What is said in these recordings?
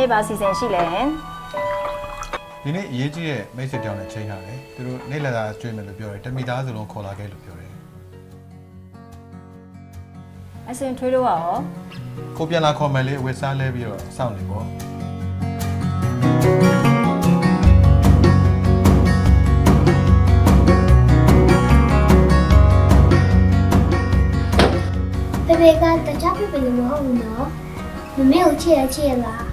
နေ့ပါစီစဉ်ရှိလဲဒီနေ့အရေးကြီးတဲ့မိတ်ဆွေတောင်းနဲ့ချိန်ထားတယ်သူတို့နေ့လည်သာကျွေးမယ်လို့ပြောတယ်တမိသားစုလုံးခေါ်လာခဲ့လို့ပြောတယ်အစင်ထွေးတော့ရောကိုပြန်လာခေါ်မယ်လေဝစ်စားလဲပြီးတော့စောင့်နေပေါ့ဖေကတခြားဖေလို့မဟုတ်ဘူးနော်မမေကိုချစ်ရလား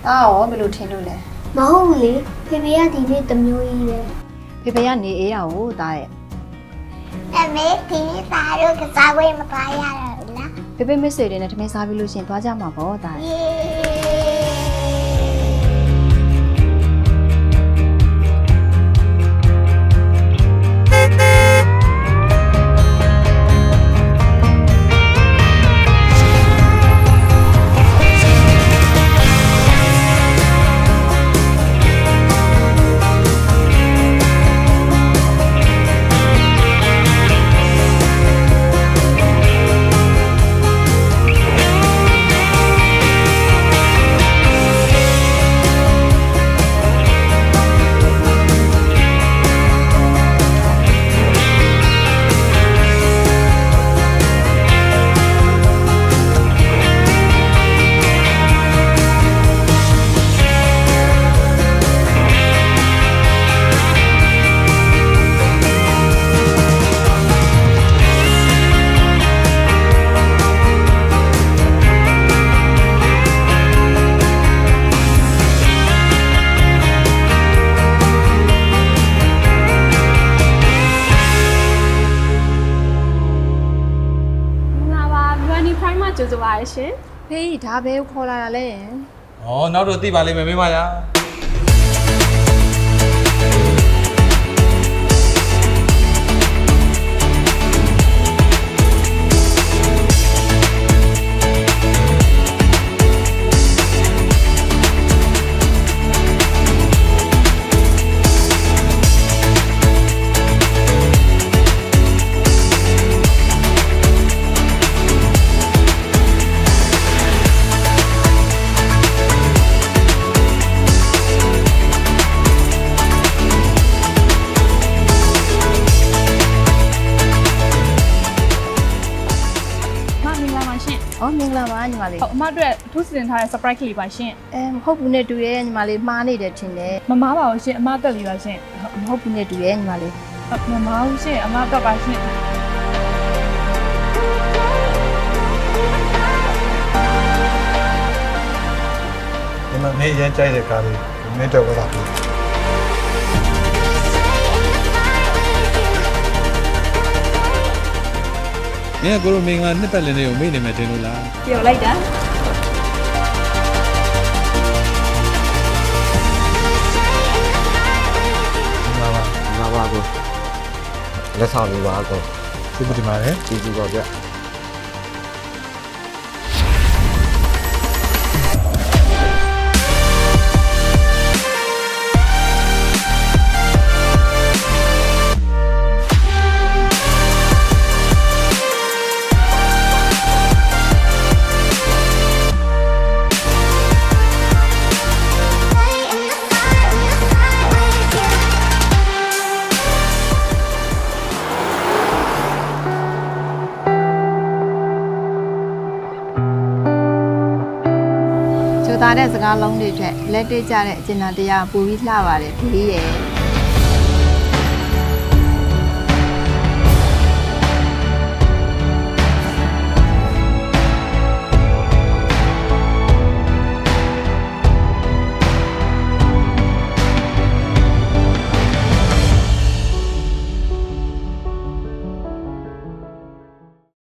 အားရောဘယ်လိုထင်လို့လဲ မဟုတ်ဘူးလေဖေကဒီနေ့တမျိုးကြီးပဲ ဖေဖေကနေအေးတာကိုတားရဲ့ အမေဒီနေ့သားတို့ကစားဝဲမပါရတော့လား ဖေဖေမစ်စေတွေနဲ့ထမင်းစားပြီးလို့ရှင်သွားကြမှာပေါ့တားရဲ့ ကျိုးစားပါရှင် ဖေးဒါပဲခေါ်လာတာလဲ ဩနောက်တော့သိပါလိမ့်မယ်မိမညာအော်မင်္ဂလာပါညီမလေး ဟုတ်အမအတွက်အထူးစီစဉ်ထားတဲ့ surprise ကလေးပါရှင် မဟုတ်ဘူးနဲ့တူရဲ့ညီမလေးမှားနေတယ်ထင်တယ် မမားပါဘူးရှင်အမတက်လေးပါရှင် မဟုတ်ဘူးနဲ့တူရဲ့ညီမလေး မမားဘူးရှင်အမတက်ပါရှင် ဒီမှာနေရမ်းကြိုက်တဲ့ကားလေးမင်းတော့ဝတ်တာပြီမင်းကကိုလိုမင်္ဂလာနှစ်ပတ်လည်နေ့ကိုမေ့နေမယ်တင်လို့လား ပျော်လိုက်တာ မင်္ဂလာပါ ငါပါကိုလက်ဆောင်လေးပါကို ကျေးဇူးတင်ပါတယ် ကျေးဇူးပါဗျ ကျိုးသားတဲ့စကားလုံးတွေထက်လက်တွေ့ကြတဲ့အကျဉ်းတရားပူပြီးလှပါတယ်ဖေးရဲ့